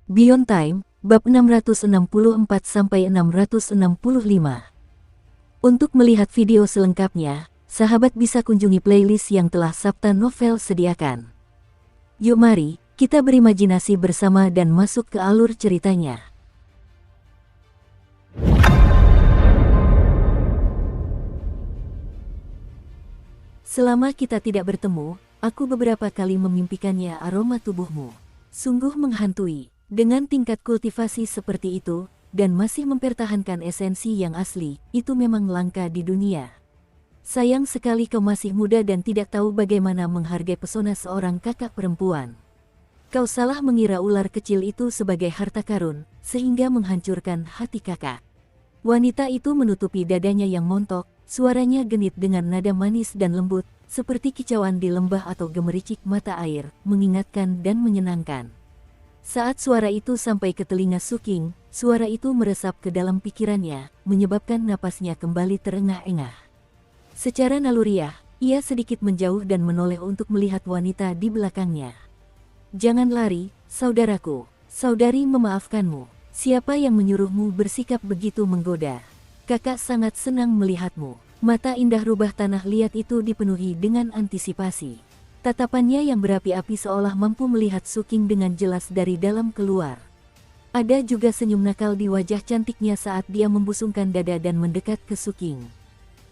Beyond Time, bab 664-665. Untuk melihat video selengkapnya, sahabat bisa kunjungi playlist yang telah Sabta Novel sediakan. Yuk mari, kita berimajinasi bersama dan masuk ke alur ceritanya. Selama kita tidak bertemu, aku beberapa kali memimpikannya aroma tubuhmu. Sungguh menghantui. Dengan tingkat kultivasi seperti itu, dan masih mempertahankan esensi yang asli, itu memang langka di dunia. Sayang sekali kau masih muda dan tidak tahu bagaimana menghargai pesona seorang kakak perempuan. Kau salah mengira ular kecil itu sebagai harta karun, sehingga menghancurkan hati kakak. Wanita itu menutupi dadanya yang montok, suaranya genit dengan nada manis dan lembut, seperti kicauan di lembah atau gemericik mata air, mengingatkan dan menyenangkan. Saat suara itu sampai ke telinga Suking, suara itu meresap ke dalam pikirannya, menyebabkan napasnya kembali terengah-engah. Secara naluriah, ia sedikit menjauh dan menoleh untuk melihat wanita di belakangnya. "Jangan lari, saudaraku, saudari memaafkanmu. Siapa yang menyuruhmu bersikap begitu menggoda? Kakak sangat senang melihatmu." Mata indah rubah tanah liat itu dipenuhi dengan antisipasi. Tatapannya yang berapi-api seolah mampu melihat Suking dengan jelas dari dalam keluar. Ada juga senyum nakal di wajah cantiknya saat dia membusungkan dada dan mendekat ke Suking.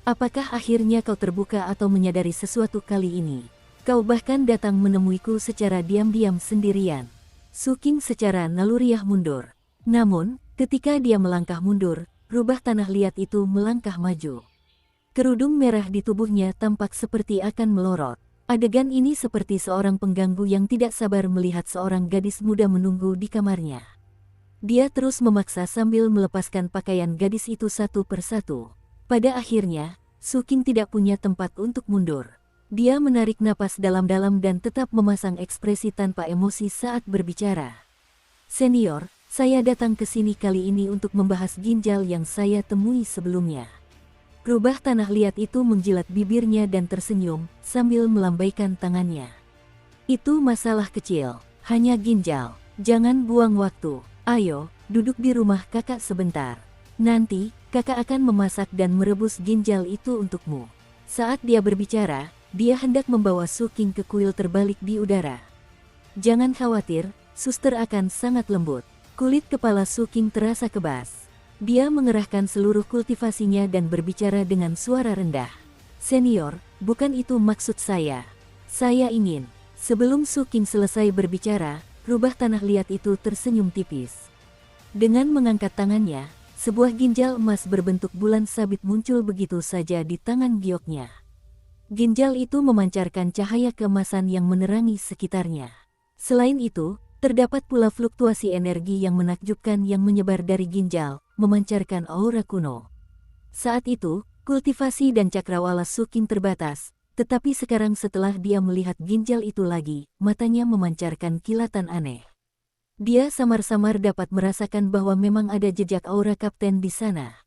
"Apakah akhirnya kau terbuka atau menyadari sesuatu kali ini? Kau bahkan datang menemuiku secara diam-diam sendirian." Suking secara naluriah mundur. Namun, ketika dia melangkah mundur, rubah tanah liat itu melangkah maju. Kerudung merah di tubuhnya tampak seperti akan melorot. Adegan ini seperti seorang pengganggu yang tidak sabar melihat seorang gadis muda menunggu di kamarnya. Dia terus memaksa sambil melepaskan pakaian gadis itu satu persatu. Pada akhirnya, Suking tidak punya tempat untuk mundur. Dia menarik napas dalam-dalam dan tetap memasang ekspresi tanpa emosi saat berbicara. "Senior, saya datang ke sini kali ini untuk membahas ginjal yang saya temui sebelumnya." Rubah tanah liat itu menjilat bibirnya dan tersenyum, sambil melambaikan tangannya. "Itu masalah kecil, hanya ginjal. Jangan buang waktu. Ayo, duduk di rumah kakak sebentar. Nanti, kakak akan memasak dan merebus ginjal itu untukmu." Saat dia berbicara, dia hendak membawa Suking ke kuil terbalik di udara. "Jangan khawatir, suster akan sangat lembut." Kulit kepala Suking terasa kebas. Dia mengerahkan seluruh kultivasinya dan berbicara dengan suara rendah. "Senior, bukan itu maksud saya. Saya ingin..." Sebelum Suking selesai berbicara, rubah tanah liat itu tersenyum tipis. Dengan mengangkat tangannya, sebuah ginjal emas berbentuk bulan sabit muncul begitu saja di tangan gioknya. Ginjal itu memancarkan cahaya keemasan yang menerangi sekitarnya. Selain itu, terdapat pula fluktuasi energi yang menakjubkan yang menyebar dari ginjal, memancarkan aura kuno. Saat itu, kultivasi dan cakrawala Suking terbatas, tetapi sekarang setelah dia melihat ginjal itu lagi, matanya memancarkan kilatan aneh. Dia samar-samar dapat merasakan bahwa memang ada jejak aura kapten di sana.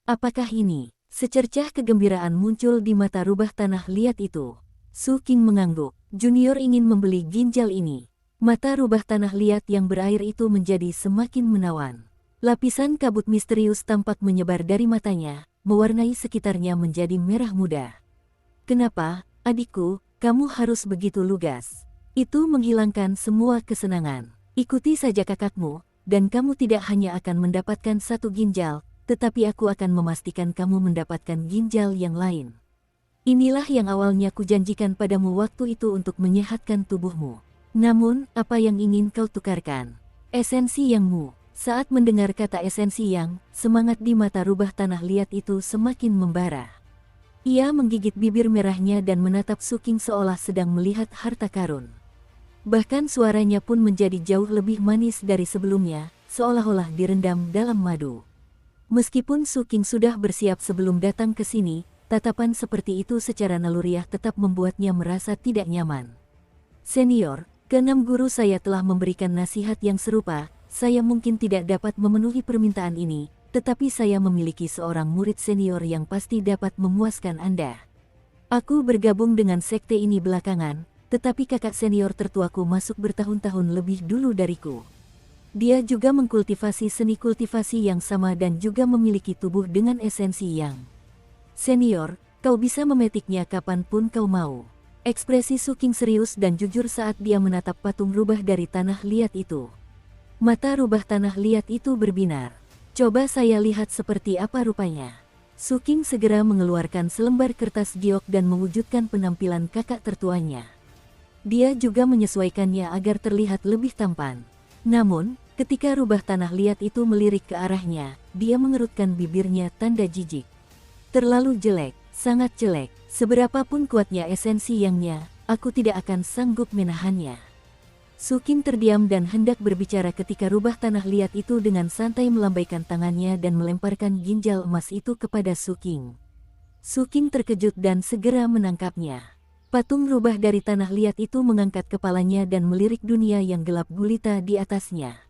"Apakah ini?" Secercah kegembiraan muncul di mata rubah tanah liat itu. Suking mengangguk. "Junior ingin membeli ginjal ini." Mata rubah tanah liat yang berair itu menjadi semakin menawan. Lapisan kabut misterius tampak menyebar dari matanya, mewarnai sekitarnya menjadi merah muda. "Kenapa, adikku, kamu harus begitu lugas? Itu menghilangkan semua kesenangan. Ikuti saja kakakmu, dan kamu tidak hanya akan mendapatkan satu ginjal, tetapi aku akan memastikan kamu mendapatkan ginjal yang lain. Inilah yang awalnya kujanjikan padamu waktu itu untuk menyehatkan tubuhmu. Namun, apa yang ingin kau tukarkan? Esensi yangmu." Saat mendengar kata esensi yang, semangat di mata rubah tanah liat itu semakin membara. Ia menggigit bibir merahnya dan menatap Suking seolah sedang melihat harta karun. Bahkan suaranya pun menjadi jauh lebih manis dari sebelumnya, seolah-olah direndam dalam madu. Meskipun Suking sudah bersiap sebelum datang ke sini, tatapan seperti itu secara naluriah tetap membuatnya merasa tidak nyaman. "Senior, keenam guru saya telah memberikan nasihat yang serupa. Saya mungkin tidak dapat memenuhi permintaan ini, tetapi saya memiliki seorang murid senior yang pasti dapat memuaskan Anda. Aku bergabung dengan sekte ini belakangan, tetapi kakak senior tertuaku masuk bertahun-tahun lebih dulu dariku. Dia juga mengkultivasi seni kultivasi yang sama dan juga memiliki tubuh dengan esensi yang senior. Kau bisa memetiknya kapanpun kau mau. Ekspresi Su Qing serius dan jujur saat dia menatap patung rubah dari tanah liat itu. Mata rubah tanah liat itu berbinar. Coba saya lihat seperti apa rupanya. Su Qing segera mengeluarkan selembar kertas giok dan mewujudkan penampilan kakak tertuanya. Dia juga menyesuaikannya agar terlihat lebih tampan. Namun, ketika rubah tanah liat itu melirik ke arahnya, dia mengerutkan bibirnya tanda jijik. Terlalu jelek, sangat jelek. Seberapapun kuatnya esensi yangnya, aku tidak akan sanggup menahannya. Su Qing terdiam dan hendak berbicara ketika rubah tanah liat itu dengan santai melambaikan tangannya dan melemparkan ginjal emas itu kepada Su Qing. Su Qing terkejut dan segera menangkapnya. Patung rubah dari tanah liat itu mengangkat kepalanya dan melirik dunia yang gelap gulita di atasnya.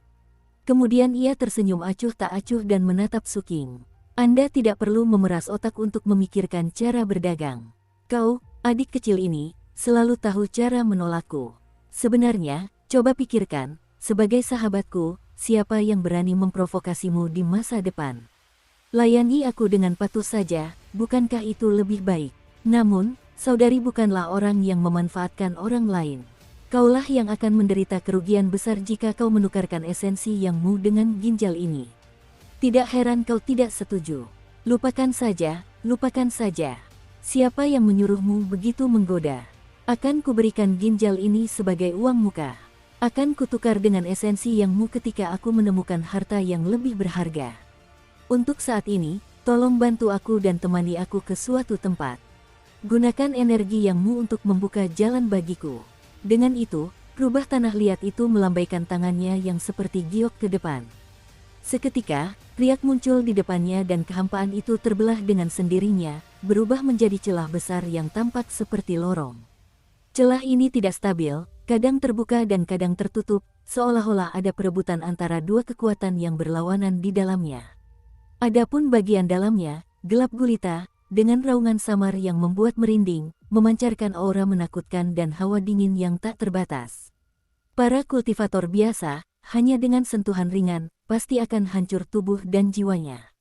Kemudian ia tersenyum acuh tak acuh dan menatap Su Qing. Anda tidak perlu memeras otak untuk memikirkan cara berdagang. Kau, adik kecil ini, selalu tahu cara menolakku. Sebenarnya, coba pikirkan, sebagai sahabatku, siapa yang berani memprovokasimu di masa depan? Layani aku dengan patuh saja, bukankah itu lebih baik? Namun, saudari bukanlah orang yang memanfaatkan orang lain. Kaulah yang akan menderita kerugian besar jika kau menukarkan esensi yangmu dengan ginjal ini. Tidak heran kau tidak setuju. Lupakan saja, lupakan saja. Siapa yang menyuruhmu begitu menggoda? Akan kuberikan ginjal ini sebagai uang muka. Akan kutukar dengan esensi yangmu ketika aku menemukan harta yang lebih berharga. Untuk saat ini, tolong bantu aku dan temani aku ke suatu tempat. Gunakan energi yangmu untuk membuka jalan bagiku. Dengan itu, rubah tanah liat itu melambaikan tangannya yang seperti giok ke depan. Seketika, riak muncul di depannya dan kehampaan itu terbelah dengan sendirinya, berubah menjadi celah besar yang tampak seperti lorong. Celah ini tidak stabil, kadang terbuka dan kadang tertutup, seolah-olah ada perebutan antara dua kekuatan yang berlawanan di dalamnya. Adapun bagian dalamnya, gelap gulita, dengan raungan samar yang membuat merinding, memancarkan aura menakutkan dan hawa dingin yang tak terbatas. Para kultivator biasa, hanya dengan sentuhan ringan, pasti akan hancur tubuh dan jiwanya.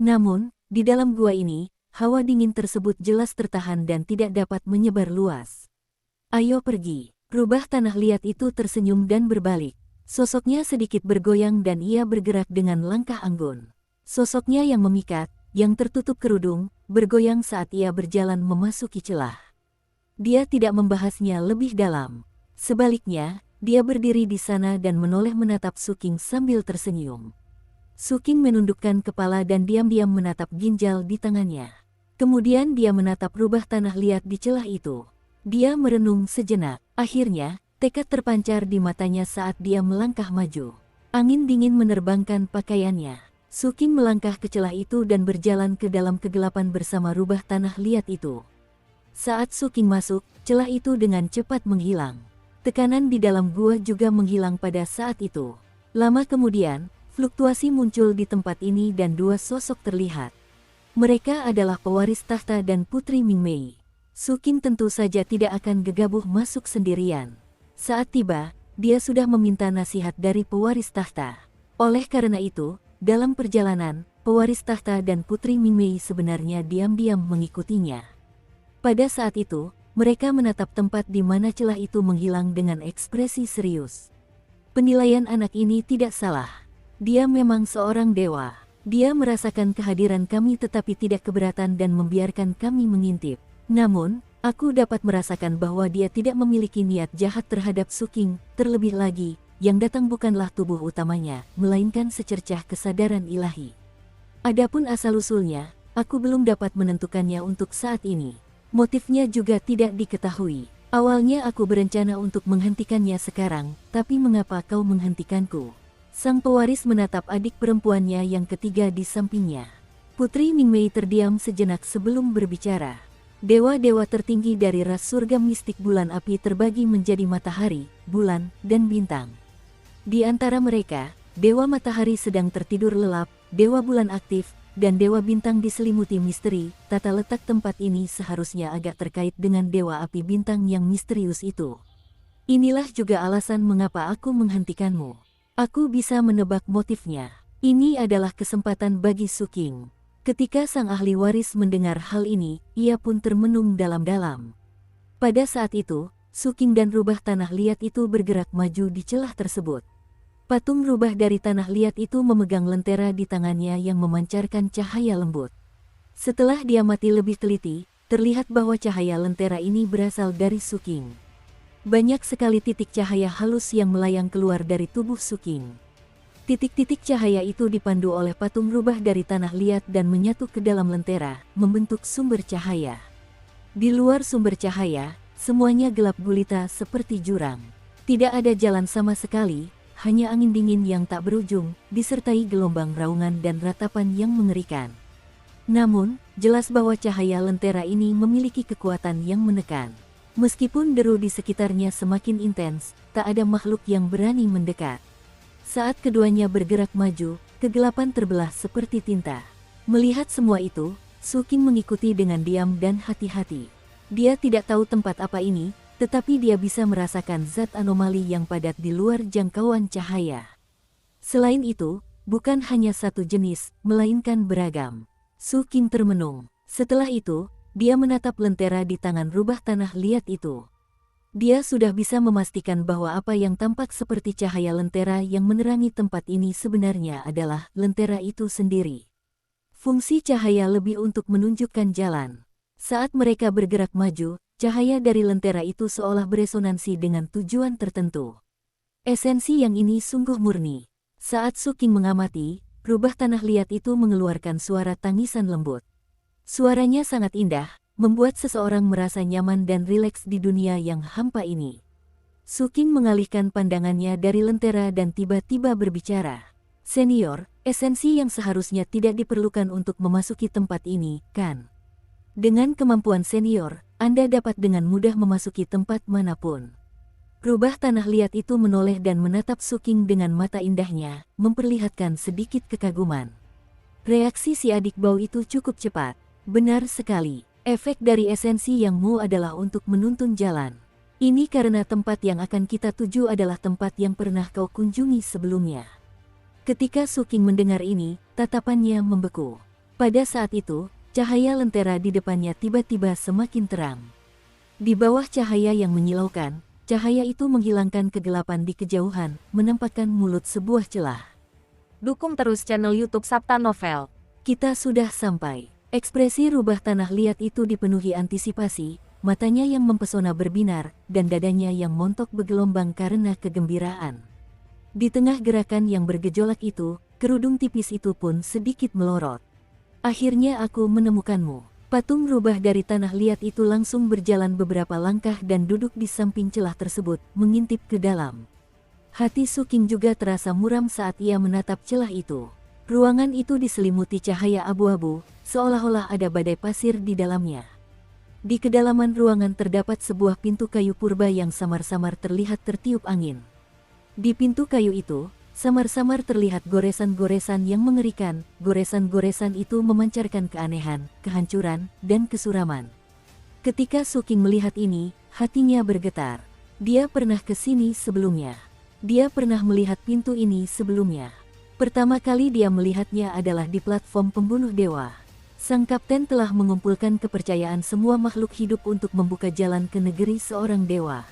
Namun, di dalam gua ini, hawa dingin tersebut jelas tertahan dan tidak dapat menyebar luas. Ayo pergi. Rubah tanah liat itu tersenyum dan berbalik. Sosoknya sedikit bergoyang dan ia bergerak dengan langkah anggun. Sosoknya yang memikat, yang tertutup kerudung, bergoyang saat ia berjalan memasuki celah. Dia tidak membahasnya lebih dalam. Sebaliknya, dia berdiri di sana dan menoleh menatap Su Qing sambil tersenyum. Su Qing menundukkan kepala dan diam-diam menatap ginjal di tangannya. Kemudian dia menatap rubah tanah liat di celah itu. Dia merenung sejenak. Akhirnya, tekad terpancar di matanya saat dia melangkah maju. Angin dingin menerbangkan pakaiannya. Su Qing melangkah ke celah itu dan berjalan ke dalam kegelapan bersama rubah tanah liat itu. Saat Su Qing masuk, celah itu dengan cepat menghilang. Tekanan di dalam gua juga menghilang pada saat itu. Lama kemudian, fluktuasi muncul di tempat ini dan dua sosok terlihat. Mereka adalah pewaris tahta dan Putri Mingmei. Su Qing tentu saja tidak akan gegabah masuk sendirian. Saat tiba, dia sudah meminta nasihat dari pewaris tahta. Oleh karena itu, dalam perjalanan, pewaris tahta dan Putri Mingmei sebenarnya diam-diam mengikutinya. Pada saat itu, mereka menatap tempat di mana celah itu menghilang dengan ekspresi serius. Penilaian anak ini tidak salah. Dia memang seorang dewa. Dia merasakan kehadiran kami tetapi tidak keberatan dan membiarkan kami mengintip. Namun, aku dapat merasakan bahwa dia tidak memiliki niat jahat terhadap Su Qing. Terlebih lagi, yang datang bukanlah tubuh utamanya, melainkan secercah kesadaran ilahi. Adapun asal-usulnya, aku belum dapat menentukannya untuk saat ini. Motifnya juga tidak diketahui. Awalnya aku berencana untuk menghentikannya sekarang, tapi mengapa kau menghentikanku? Sang pewaris menatap adik perempuannya yang ketiga di sampingnya. Putri Mingmei terdiam sejenak sebelum berbicara. Dewa-dewa tertinggi dari ras surga mistik bulan api terbagi menjadi matahari, bulan, dan bintang. Di antara mereka, dewa matahari sedang tertidur lelap, dewa bulan aktif, dan dewa bintang diselimuti misteri. Tata letak tempat ini seharusnya agak terkait dengan dewa api bintang yang misterius itu. Inilah juga alasan mengapa aku menghentikanmu. Aku bisa menebak motifnya. Ini adalah kesempatan bagi Su Qing. Ketika sang ahli waris mendengar hal ini, ia pun termenung dalam-dalam. Pada saat itu, Su Qing dan rubah tanah liat itu bergerak maju di celah tersebut. Patung rubah dari tanah liat itu memegang lentera di tangannya yang memancarkan cahaya lembut. Setelah dia mati lebih teliti, terlihat bahwa cahaya lentera ini berasal dari Su Qing. Banyak sekali titik cahaya halus yang melayang keluar dari tubuh Su Qing. Titik-titik cahaya itu dipandu oleh patung rubah dari tanah liat dan menyatu ke dalam lentera, membentuk sumber cahaya. Di luar sumber cahaya, semuanya gelap gulita seperti jurang. Tidak ada jalan sama sekali, hanya angin dingin yang tak berujung, disertai gelombang raungan dan ratapan yang mengerikan. Namun, jelas bahwa cahaya lentera ini memiliki kekuatan yang menekan. Meskipun deru di sekitarnya semakin intens, tak ada makhluk yang berani mendekat. Saat keduanya bergerak maju, kegelapan terbelah seperti tinta. Melihat semua itu, Su Qing mengikuti dengan diam dan hati-hati. Dia tidak tahu tempat apa ini, tetapi dia bisa merasakan zat anomali yang padat di luar jangkauan cahaya. Selain itu, bukan hanya satu jenis, melainkan beragam. Su Qing termenung. Setelah itu, dia menatap lentera di tangan rubah tanah liat itu. Dia sudah bisa memastikan bahwa apa yang tampak seperti cahaya lentera yang menerangi tempat ini sebenarnya adalah lentera itu sendiri. Fungsi cahaya lebih untuk menunjukkan jalan. Saat mereka bergerak maju, cahaya dari lentera itu seolah beresonansi dengan tujuan tertentu. Esensi yang ini sungguh murni. Saat Su Qing mengamati, rubah tanah liat itu mengeluarkan suara tangisan lembut. Suaranya sangat indah, membuat seseorang merasa nyaman dan rileks di dunia yang hampa ini. Su Qing mengalihkan pandangannya dari lentera dan tiba-tiba berbicara. Senior, esensi yang seharusnya tidak diperlukan untuk memasuki tempat ini, kan? Dengan kemampuan senior, Anda dapat dengan mudah memasuki tempat manapun. Rubah tanah liat itu menoleh dan menatap Su Qing dengan mata indahnya, memperlihatkan sedikit kekaguman. Reaksi si adik bau itu cukup cepat. Benar sekali, efek dari esensi yang mu adalah untuk menuntun jalan. Ini karena tempat yang akan kita tuju adalah tempat yang pernah kau kunjungi sebelumnya. Ketika Su Qing mendengar ini, tatapannya membeku. Pada saat itu, cahaya lentera di depannya tiba-tiba semakin terang. Di bawah cahaya yang menyilaukan, cahaya itu menghilangkan kegelapan di kejauhan, menampakkan mulut sebuah celah. Dukung terus channel YouTube Sabta Novel. Kita sudah sampai. Ekspresi rubah tanah liat itu dipenuhi antisipasi, matanya yang mempesona berbinar, dan dadanya yang montok bergelombang karena kegembiraan. Di tengah gerakan yang bergejolak itu, kerudung tipis itu pun sedikit melorot. Akhirnya aku menemukanmu. Patung rubah dari tanah liat itu langsung berjalan beberapa langkah dan duduk di samping celah tersebut, mengintip ke dalam. Hati Su Qing juga terasa muram saat ia menatap celah itu. Ruangan itu diselimuti cahaya abu-abu, seolah-olah ada badai pasir di dalamnya. Di kedalaman ruangan terdapat sebuah pintu kayu purba yang samar-samar terlihat tertiup angin. Di pintu kayu itu, samar-samar terlihat goresan-goresan yang mengerikan. Goresan-goresan itu memancarkan keanehan, kehancuran, dan kesuraman. Ketika Su Qing melihat ini, hatinya bergetar. Dia pernah ke sini sebelumnya. Dia pernah melihat pintu ini sebelumnya. Pertama kali dia melihatnya adalah di platform pembunuh dewa. Sang kapten telah mengumpulkan kepercayaan semua makhluk hidup untuk membuka jalan ke negeri seorang dewa.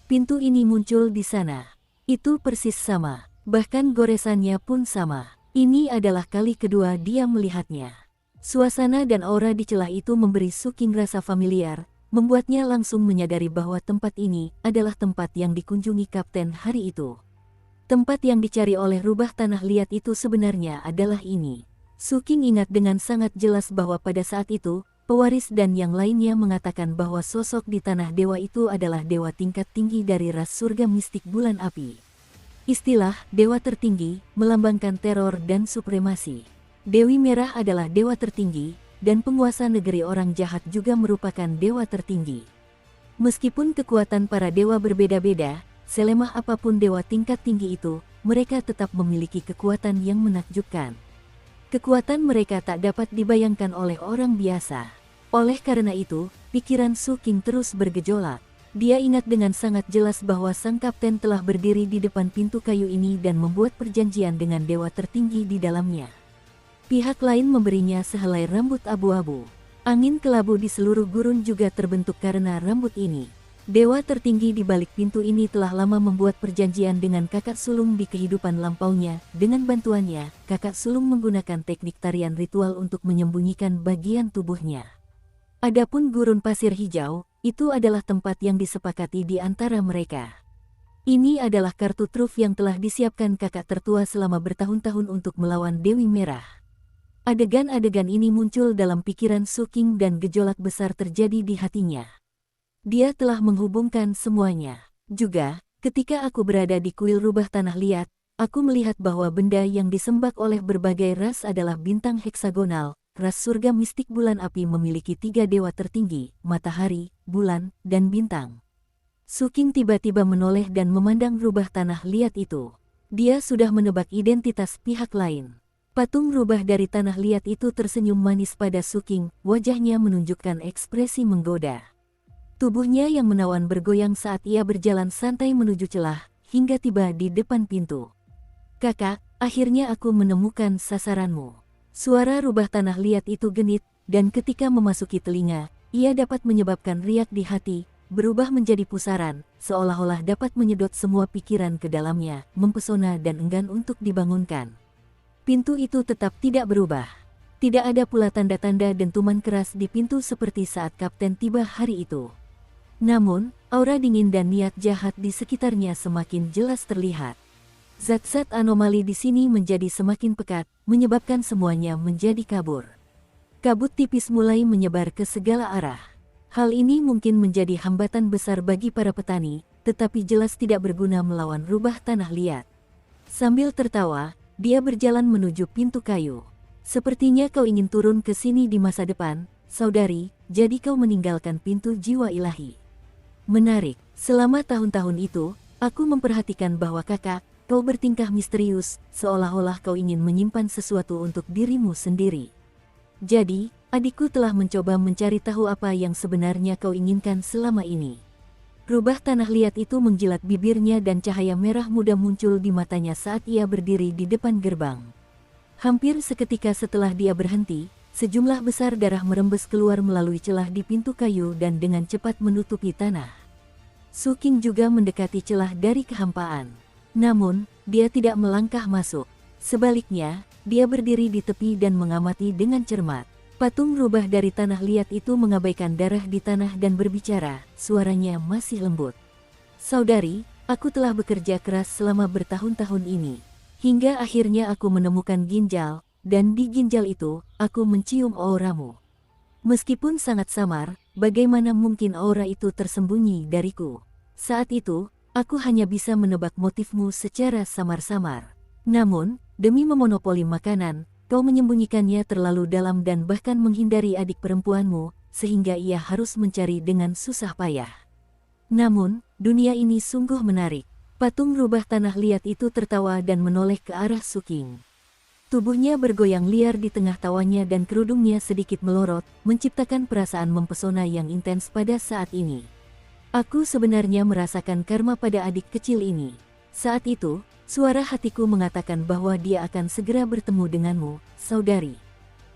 Pintu ini muncul di sana. Itu persis sama, bahkan goresannya pun sama. Ini adalah kali kedua dia melihatnya. Suasana dan aura di celah itu memberi Su Qing rasa familiar, membuatnya langsung menyadari bahwa tempat ini adalah tempat yang dikunjungi kapten hari itu. Tempat yang dicari oleh rubah tanah liat itu sebenarnya adalah ini. Su Qing ingat dengan sangat jelas bahwa pada saat itu, pewaris dan yang lainnya mengatakan bahwa sosok di tanah dewa itu adalah dewa tingkat tinggi dari ras surga mistik bulan api. Istilah dewa tertinggi melambangkan teror dan supremasi. Dewi Merah adalah dewa tertinggi, dan penguasa negeri orang jahat juga merupakan dewa tertinggi. Meskipun kekuatan para dewa berbeda-beda, selemah apapun dewa tingkat tinggi itu, mereka tetap memiliki kekuatan yang menakjubkan. Kekuatan mereka tak dapat dibayangkan oleh orang biasa. Oleh karena itu, pikiran Su Qing terus bergejolak. Dia ingat dengan sangat jelas bahwa sang kapten telah berdiri di depan pintu kayu ini dan membuat perjanjian dengan dewa tertinggi di dalamnya. Pihak lain memberinya sehelai rambut abu-abu. Angin kelabu di seluruh gurun juga terbentuk karena rambut ini. Dewa tertinggi di balik pintu ini telah lama membuat perjanjian dengan kakak sulung di kehidupan lampaunya. Dengan bantuannya, kakak sulung menggunakan teknik tarian ritual untuk menyembunyikan bagian tubuhnya. Adapun gurun pasir hijau, itu adalah tempat yang disepakati di antara mereka. Ini adalah kartu truf yang telah disiapkan kakak tertua selama bertahun-tahun untuk melawan Dewi Merah. Adegan-adegan ini muncul dalam pikiran Su King dan gejolak besar terjadi di hatinya. Dia telah menghubungkan semuanya. Juga, ketika aku berada di kuil rubah tanah liat, aku melihat bahwa benda yang disembah oleh berbagai ras adalah bintang heksagonal. Ras surga mistik bulan api memiliki 3 dewa tertinggi, matahari, bulan, dan bintang. Su King tiba-tiba menoleh dan memandang rubah tanah liat itu. Dia sudah menebak identitas pihak lain. Patung rubah dari tanah liat itu tersenyum manis pada Su King, wajahnya menunjukkan ekspresi menggoda. Tubuhnya yang menawan bergoyang saat ia berjalan santai menuju celah, hingga tiba di depan pintu. Kakak, akhirnya aku menemukan sasaranmu. Suara rubah tanah liat itu genit, dan ketika memasuki telinga, ia dapat menyebabkan riak di hati, berubah menjadi pusaran, seolah-olah dapat menyedot semua pikiran ke dalamnya, mempesona dan enggan untuk dibangunkan. Pintu itu tetap tidak berubah. Tidak ada pula tanda-tanda dentuman keras di pintu seperti saat kapten tiba hari itu. Namun, aura dingin dan niat jahat di sekitarnya semakin jelas terlihat. Zat-zat anomali di sini menjadi semakin pekat, menyebabkan semuanya menjadi kabur. Kabut tipis mulai menyebar ke segala arah. Hal ini mungkin menjadi hambatan besar bagi para petani, tetapi jelas tidak berguna melawan rubah tanah liat. Sambil tertawa, dia berjalan menuju pintu kayu. Sepertinya kau ingin turun ke sini di masa depan, saudari, jadi kau meninggalkan pintu jiwa ilahi. Menarik, selama tahun-tahun itu, aku memperhatikan bahwa kakak, kau bertingkah misterius, seolah-olah kau ingin menyimpan sesuatu untuk dirimu sendiri. Jadi, adikku telah mencoba mencari tahu apa yang sebenarnya kau inginkan selama ini. Rubah tanah liat itu menjilat bibirnya dan cahaya merah muda muncul di matanya saat ia berdiri di depan gerbang. Hampir seketika setelah dia berhenti, sejumlah besar darah merembes keluar melalui celah di pintu kayu dan dengan cepat menutupi tanah. Su King juga mendekati celah dari kehampaan. Namun, dia tidak melangkah masuk. Sebaliknya, dia berdiri di tepi dan mengamati dengan cermat. Patung rubah dari tanah liat itu mengabaikan darah di tanah dan berbicara, suaranya masih lembut. Saudari, aku telah bekerja keras selama bertahun-tahun ini. Hingga akhirnya aku menemukan ginjal, dan di ginjal itu, aku mencium auramu. Meskipun sangat samar, bagaimana mungkin aura itu tersembunyi dariku? Saat itu, aku hanya bisa menebak motifmu secara samar-samar. Namun, demi memonopoli makanan, kau menyembunyikannya terlalu dalam dan bahkan menghindari adik perempuanmu, sehingga ia harus mencari dengan susah payah. Namun, dunia ini sungguh menarik. Patung rubah tanah liat itu tertawa dan menoleh ke arah Su King. Tubuhnya bergoyang liar di tengah tawanya dan kerudungnya sedikit melorot, menciptakan perasaan mempesona yang intens pada saat ini. Aku sebenarnya merasakan karma pada adik kecil ini. Saat itu, suara hatiku mengatakan bahwa dia akan segera bertemu denganmu, saudari.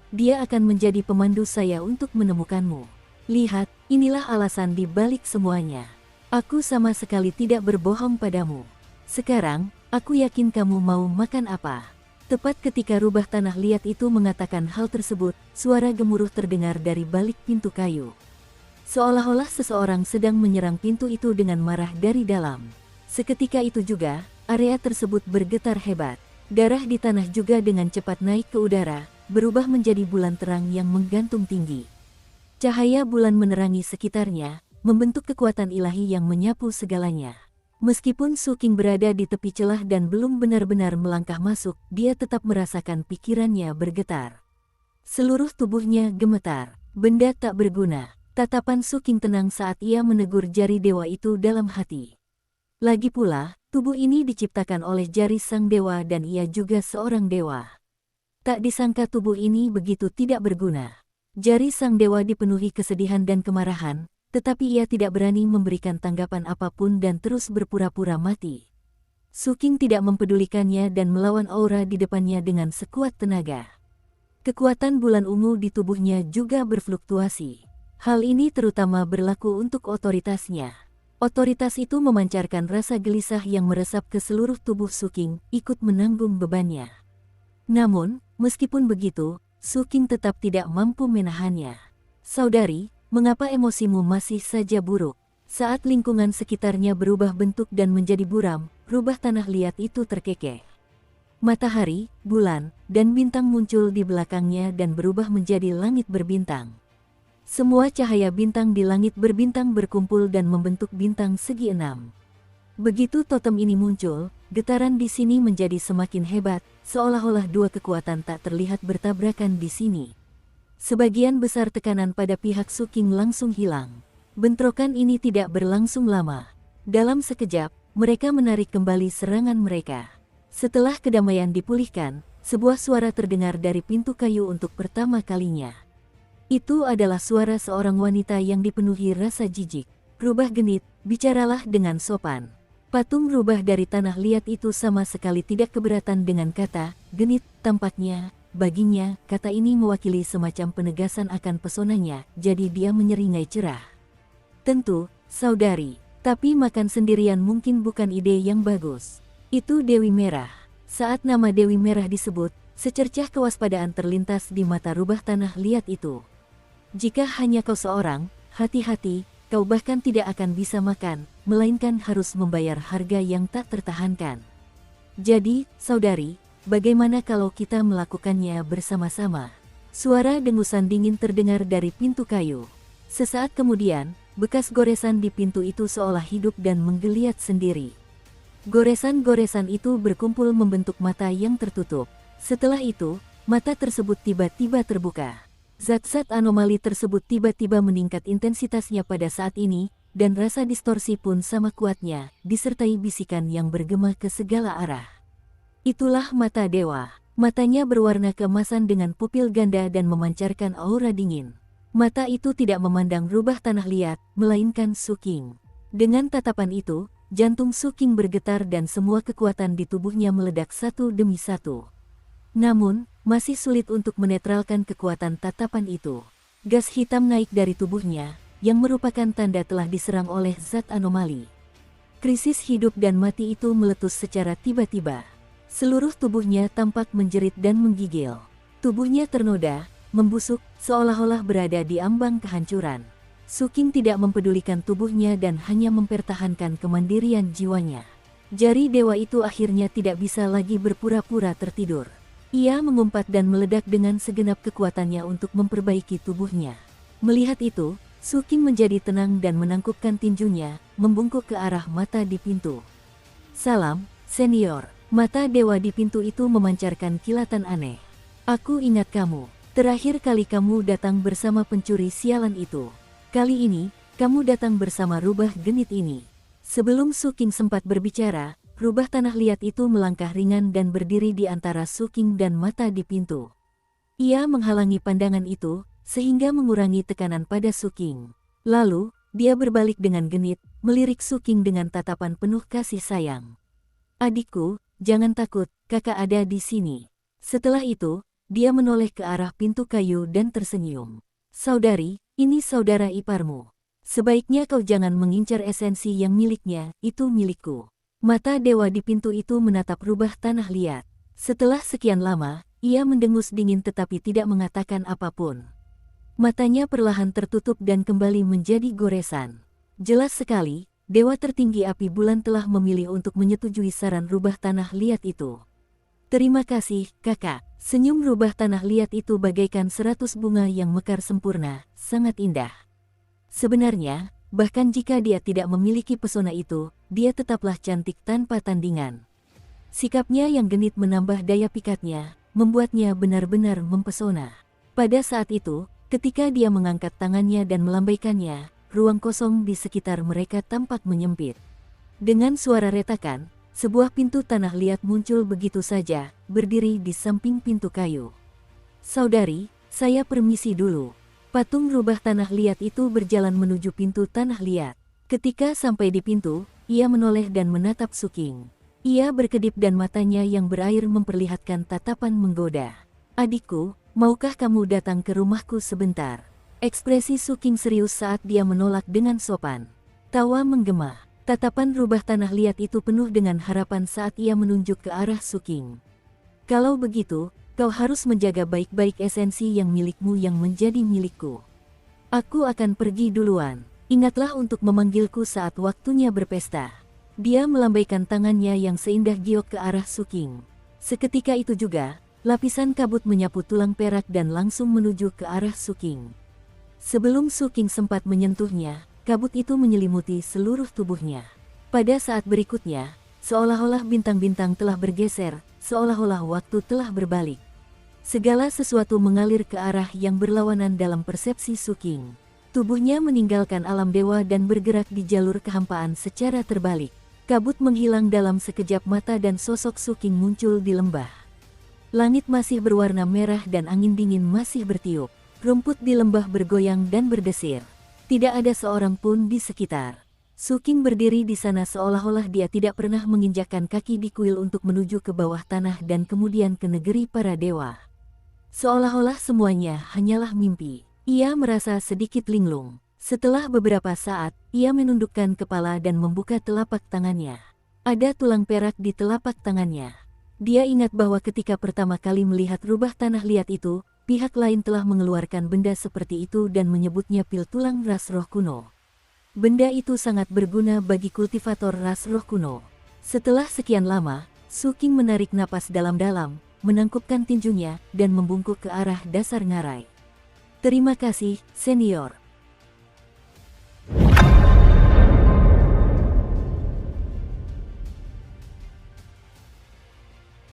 Dia akan menjadi pemandu saya untuk menemukanmu. Lihat, inilah alasan di balik semuanya. Aku sama sekali tidak berbohong padamu. Sekarang, aku yakin kamu mau makan apa. Tepat ketika rubah tanah liat itu mengatakan hal tersebut, suara gemuruh terdengar dari balik pintu kayu. Seolah-olah seseorang sedang menyerang pintu itu dengan marah dari dalam. Seketika itu juga, area tersebut bergetar hebat. Darah di tanah juga dengan cepat naik ke udara, berubah menjadi bulan terang yang menggantung tinggi. Cahaya bulan menerangi sekitarnya, membentuk kekuatan ilahi yang menyapu segalanya. Meskipun Su King berada di tepi celah dan belum benar-benar melangkah masuk, dia tetap merasakan pikirannya bergetar. Seluruh tubuhnya gemetar. Benda tak berguna. Tatapan Su King tenang saat ia menegur jari dewa itu dalam hati. Lagi pula, tubuh ini diciptakan oleh jari sang dewa dan ia juga seorang dewa. Tak disangka tubuh ini begitu tidak berguna. Jari sang dewa dipenuhi kesedihan dan kemarahan, tetapi ia tidak berani memberikan tanggapan apapun dan terus berpura-pura mati. Su Qing tidak mempedulikannya dan melawan aura di depannya dengan sekuat tenaga. Kekuatan bulan ungu di tubuhnya juga berfluktuasi. Hal ini terutama berlaku untuk otoritasnya. Otoritas itu memancarkan rasa gelisah yang meresap ke seluruh tubuh Su Qing, ikut menanggung bebannya. Namun, meskipun begitu, Su Qing tetap tidak mampu menahannya. Saudari, mengapa emosimu masih saja buruk? Saat lingkungan sekitarnya berubah bentuk dan menjadi buram, rubah tanah liat itu terkekeh. Matahari, bulan, dan bintang muncul di belakangnya dan berubah menjadi langit berbintang. Semua cahaya bintang di langit berbintang berkumpul dan membentuk bintang segi 6. Begitu totem ini muncul, getaran di sini menjadi semakin hebat, seolah-olah dua kekuatan tak terlihat bertabrakan di sini. Sebagian besar tekanan pada pihak Su Qing langsung hilang. Bentrokan ini tidak berlangsung lama. Dalam sekejap, mereka menarik kembali serangan mereka. Setelah kedamaian dipulihkan, sebuah suara terdengar dari pintu kayu untuk pertama kalinya. Itu adalah suara seorang wanita yang dipenuhi rasa jijik. Rubah genit, bicaralah dengan sopan. Patung rubah dari tanah liat itu sama sekali tidak keberatan dengan kata genit. Tampaknya, baginya, kata ini mewakili semacam penegasan akan pesonanya, jadi dia menyeringai cerah. Tentu, saudari, tapi makan sendirian mungkin bukan ide yang bagus. Itu Dewi Merah. Saat nama Dewi Merah disebut, secercah kewaspadaan terlintas di mata rubah tanah liat itu. Jika hanya kau seorang, hati-hati, kau bahkan tidak akan bisa makan, melainkan harus membayar harga yang tak tertahankan. Jadi, saudari, bagaimana kalau kita melakukannya bersama-sama? Suara dengusan dingin terdengar dari pintu kayu. Sesaat kemudian, bekas goresan di pintu itu seolah hidup dan menggeliat sendiri. Goresan-goresan itu berkumpul membentuk mata yang tertutup. Setelah itu, mata tersebut tiba-tiba terbuka. Zat-zat anomali tersebut tiba-tiba meningkat intensitasnya pada saat ini, dan rasa distorsi pun sama kuatnya, disertai bisikan yang bergema ke segala arah. Itulah mata dewa. Matanya berwarna keemasan dengan pupil ganda dan memancarkan aura dingin. Mata itu tidak memandang rubah tanah liat, melainkan Su Qing. Dengan tatapan itu, jantung Su Qing bergetar dan semua kekuatan di tubuhnya meledak satu demi satu. Namun, masih sulit untuk menetralkan kekuatan tatapan itu. Gas hitam naik dari tubuhnya, yang merupakan tanda telah diserang oleh zat anomali. Krisis hidup dan mati itu meletus secara tiba-tiba. Seluruh tubuhnya tampak menjerit dan menggigil. Tubuhnya ternoda, membusuk, seolah-olah berada di ambang kehancuran. Su Qing tidak mempedulikan tubuhnya dan hanya mempertahankan kemandirian jiwanya. Jari dewa itu akhirnya tidak bisa lagi berpura-pura tertidur. Ia mengumpat dan meledak dengan segenap kekuatannya untuk memperbaiki tubuhnya. Melihat itu, Su Qing menjadi tenang dan menangkupkan tinjunya, membungkuk ke arah mata di pintu. Salam, senior. Mata dewa di pintu itu memancarkan kilatan aneh. Aku ingat kamu. Terakhir kali kamu datang bersama pencuri sialan itu. Kali ini, kamu datang bersama rubah genit ini. Sebelum Su Qing sempat berbicara, rubah tanah liat itu melangkah ringan dan berdiri di antara Su Qing dan mata di pintu. Ia menghalangi pandangan itu, sehingga mengurangi tekanan pada Su Qing. Lalu, dia berbalik dengan genit, melirik Su Qing dengan tatapan penuh kasih sayang. Adikku, jangan takut, kakak ada di sini. Setelah itu, dia menoleh ke arah pintu kayu dan tersenyum. Saudari, ini saudara iparmu. Sebaiknya kau jangan mengincar esensi yang miliknya, itu milikku. Mata dewa di pintu itu menatap rubah tanah liat. Setelah sekian lama, ia mendengus dingin tetapi tidak mengatakan apapun. Matanya perlahan tertutup dan kembali menjadi goresan. Jelas sekali, dewa tertinggi api bulan telah memilih untuk menyetujui saran rubah tanah liat itu. Terima kasih, kakak. Senyum rubah tanah liat itu bagaikan 100 bunga yang mekar sempurna, sangat indah. Sebenarnya, bahkan jika dia tidak memiliki pesona itu, dia tetaplah cantik tanpa tandingan. Sikapnya yang genit menambah daya pikatnya, membuatnya benar-benar mempesona. Pada saat itu, ketika dia mengangkat tangannya dan melambaikannya, ruang kosong di sekitar mereka tampak menyempit. Dengan suara retakan, sebuah pintu tanah liat muncul begitu saja, berdiri di samping pintu kayu. Saudari, saya permisi dulu. Patung rubah tanah liat itu berjalan menuju pintu tanah liat. Ketika sampai di pintu, ia menoleh dan menatap Suking. Ia berkedip dan matanya yang berair memperlihatkan tatapan menggoda. "Adikku, maukah kamu datang ke rumahku sebentar?" Ekspresi Suking serius saat dia menolak dengan sopan. Tawa menggema. Tatapan rubah tanah liat itu penuh dengan harapan saat ia menunjuk ke arah Suking. "Kalau begitu, kau harus menjaga baik-baik esensi yang milikmu yang menjadi milikku. Aku akan pergi duluan. Ingatlah untuk memanggilku saat waktunya berpesta." Dia melambaikan tangannya yang seindah giok ke arah Suking. Seketika itu juga, lapisan kabut menyapu tulang perak dan langsung menuju ke arah Suking. Sebelum Suking sempat menyentuhnya, kabut itu menyelimuti seluruh tubuhnya. Pada saat berikutnya, seolah-olah bintang-bintang telah bergeser, seolah-olah waktu telah berbalik. Segala sesuatu mengalir ke arah yang berlawanan dalam persepsi Suking. Tubuhnya meninggalkan alam dewa dan bergerak di jalur kehampaan secara terbalik. Kabut menghilang dalam sekejap mata dan sosok Suking muncul di lembah. Langit masih berwarna merah dan angin dingin masih bertiup. Rumput di lembah bergoyang dan berdesir. Tidak ada seorang pun di sekitar. Suking berdiri di sana seolah-olah dia tidak pernah menginjakkan kaki di kuil untuk menuju ke bawah tanah dan kemudian ke negeri para dewa. Seolah-olah semuanya hanyalah mimpi. Ia merasa sedikit linglung. Setelah beberapa saat, ia menundukkan kepala dan membuka telapak tangannya. Ada tulang perak di telapak tangannya. Dia ingat bahwa ketika pertama kali melihat rubah tanah liat itu, pihak lain telah mengeluarkan benda seperti itu dan menyebutnya pil tulang ras roh kuno. Benda itu sangat berguna bagi kultivator ras roh kuno. Setelah sekian lama, Suking menarik napas dalam-dalam, menangkupkan tinjunya, dan membungkuk ke arah dasar ngarai. "Terima kasih, senior."